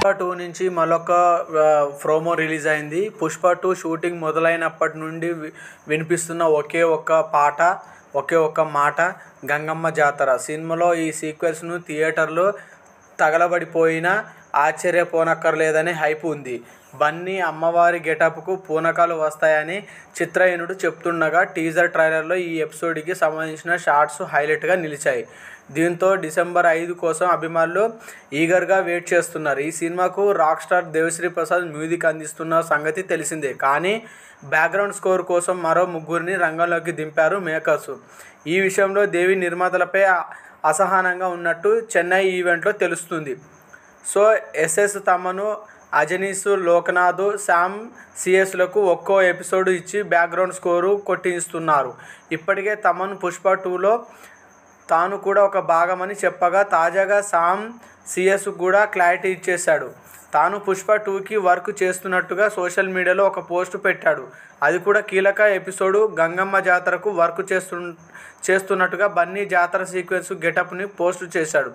పుష్ప 2 నుంచి మరొక promo release అయింది. పుష్ప 2 షూటింగ్ మొదలైనప్పటి నుండి వినిపిస్తున్న ఒకే ఒక్క పాట, ఒకే ఒక్క మాట గంగమ్మ జాతర. సినిమాలో ఈ సీక్వెన్స్ను థియేటర్లో తగలబడిపోయినా ఆశ్చర్యపోనక్కర్లేదని హైప్ ఉంది. బన్నీ అమ్మవారి గెటప్కు పూనకాలు వస్తాయని చిత్రయూనిట్ చెప్తుండగా టీజర్ ట్రైలర్లో ఈ ఎపిసోడ్కి సంబంధించిన షార్ట్స్ హైలైట్గా నిలిచాయి. దీంతో డిసెంబర్ 5 కోసం అభిమానులు ఈగర్గా వెయిట్ చేస్తున్నారు. ఈ సినిమాకు rock star Devi Sri Prasad music అందిస్తున్న సంగతి తెలిసిందే. కానీ బ్యాక్గ్రౌండ్ స్కోర్ కోసం మరో ముగ్గురిని రంగంలోకి దింపారు మేకర్స్. ఈ విషయంలో దేవి నిర్మాతలపై అసహనంగా ఉన్నట్టు చెన్నై ఈవెంట్లో తెలుస్తుంది. సో ఎస్ఎస్ తమను, అజనీస్, లోకనాథ్, శామ్ సిఎస్లకు ఒక్కో ఎపిసోడ్ ఇచ్చి బ్యాక్గ్రౌండ్ స్కోరు కొట్టిస్తున్నారు. ఇప్పటికే తమన్ పుష్ప 2లో తాను కూడా ఒక భాగమని చెప్పగా తాజాగా శామ్ సిఎస్ కూడా క్లారిటీ ఇచ్చేశాడు. తాను పుష్ప 2కి వర్క్ చేస్తున్నట్టుగా సోషల్ మీడియాలో ఒక పోస్ట్ పెట్టాడు. అది కూడా కీలక ఎపిసోడ్ గంగమ్మ జాతరకు వర్క్ చేస్తున్నట్టుగా బన్నీ జాతర సీక్వెన్స్ గెటప్ని పోస్ట్ చేశాడు.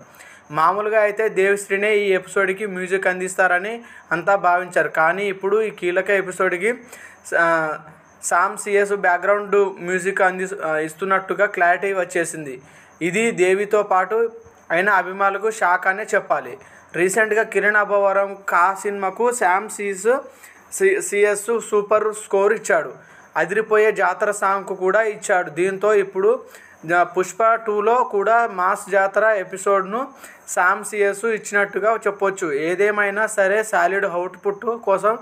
మామూలుగా అయితే దేవిశ్రీనే ఈ ఎపిసోడ్కి మ్యూజిక్ అందిస్తారని అంతా భావించారు. కానీ ఇప్పుడు ఈ కీలక ఎపిసోడ్కి శామ్ సిఎస్ బ్యాక్గ్రౌండ్ మ్యూజిక్ ఇస్తున్నట్టుగా క్లారిటీ వచ్చేసింది. ఇది దేవితో పాటు అయిన అభిమానులకు షాక్ అనే చెప్పాలి. రీసెంట్గా కిరణ్ అబ్బవరం కా సినిమాకు శామ్ సిఎస్ సూపర్ స్కోర్ ఇచ్చాడు. అదిరిపోయే జాతర సాంగ్కు కూడా ఇచ్చాడు. దీంతో ఇప్పుడు పుష్ప 2లో కూడా మాస్ జాతర ఎపిసోడ్ను శామ్ సిఎస్ ఇచ్చినట్టుగా చెప్పొచ్చు. ఏదేమైనా సరే సాలిడ్ అవుట్పుట్ కోసం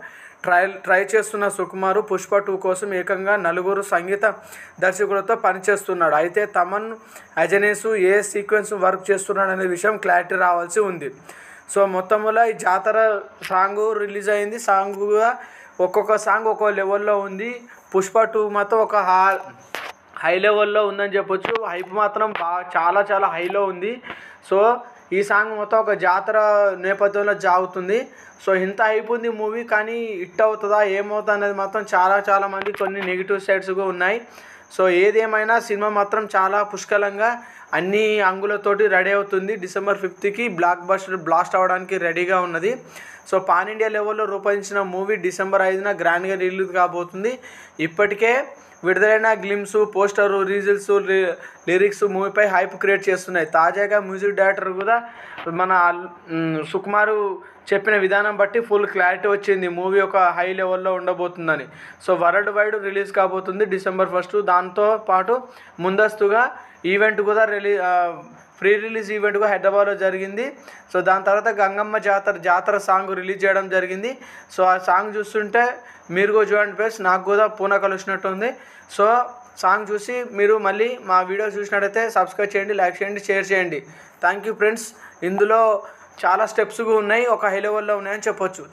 ట్రై చేస్తున్న సుకుమార్ పుష్ప 2 కోసం ఏకంగా 4 సంగీత దర్శకులతో పనిచేస్తున్నాడు. అయితే తమన్, అజనీస్ ఏ సీక్వెన్స్ వర్క్ చేస్తున్నాడు అనే విషయం క్లారిటీ రావాల్సి ఉంది. సో మొత్తంలో ఈ జాతర సాంగ్ రిలీజ్ అయింది. సాంగ్గా ఒక్కొక్క సాంగ్ ఒక్కో లెవెల్లో ఉంది. పుష్ప 2 మాత్రం ఒక హై లెవెల్లో ఉందని చెప్పొచ్చు. హైప్ మాత్రం చాలా చాలా హైలో ఉంది. సో ఈ సాంగ్ మొత్తం ఒక జాతర నేపథ్యంలో జాగుతుంది. సో ఇంత హైప్ ఉంది మూవీ, కానీ హిట్ అవుతుందా ఏమవుతుందా అనేది మాత్రం చాలా మంది కొన్ని నెగిటివ్ సైడ్స్గా ఉన్నాయి. సో ఏదేమైనా సినిమా మాత్రం చాలా పుష్కలంగా అన్ని అంగులతోటి రెడీ అవుతుంది. డిసెంబర్ 5కి బ్లాస్ట్ అవ్వడానికి రెడీగా ఉన్నది. సో పాన్ ఇండియా లెవెల్లో రూపొందించిన మూవీ డిసెంబర్ 5న గ్రాండ్గా రిలీజ్ కాబోతుంది. ఇప్పటికే విడుదలైన గ్లిమ్స్, పోస్టరు, రీజిల్స్, లిరిక్స్ మూవీపై హైప్ క్రియేట్ చేస్తున్నాయి. తాజాగా మ్యూజిక్ డైరెక్టర్ కూడా మన సుకుమార్ చెప్పిన విధానం బట్టి ఫుల్ క్లారిటీ వచ్చింది. మూవీ ఒక హై లెవెల్లో ఉండబోతుందని. సో వరల్డ్ వైడ్ రిలీజ్ కాబోతుంది డిసెంబర్ 1. దాంతో పాటు ముందస్తుగా ఈవెంట్ కూడా ప్రీ రిలీజ్ ఈవెంట్ కూడా హైదరాబాద్లో జరిగింది. సో దాని తర్వాత గంగమ్మ జాతర సాంగ్ రిలీజ్ చేయడం జరిగింది. సో ఆ సాంగ్ చూస్తుంటే మీరు కూడా చూడండి ఫ్రెండ్స్, నాకు కూడా పూనకాలు వచ్చినట్టు ఉంది. సో సాంగ్ చూసి మీరు మళ్ళీ మా వీడియో చూసినట్టయితే సబ్స్క్రైబ్ చేయండి, లైక్ చేయండి, షేర్ చేయండి. Thank you friends. ఇందులో చాలా స్టెప్స్ ఉన్నాయి, ఒక హై లెవెల్లో ఉన్నాయని చెప్పొచ్చు.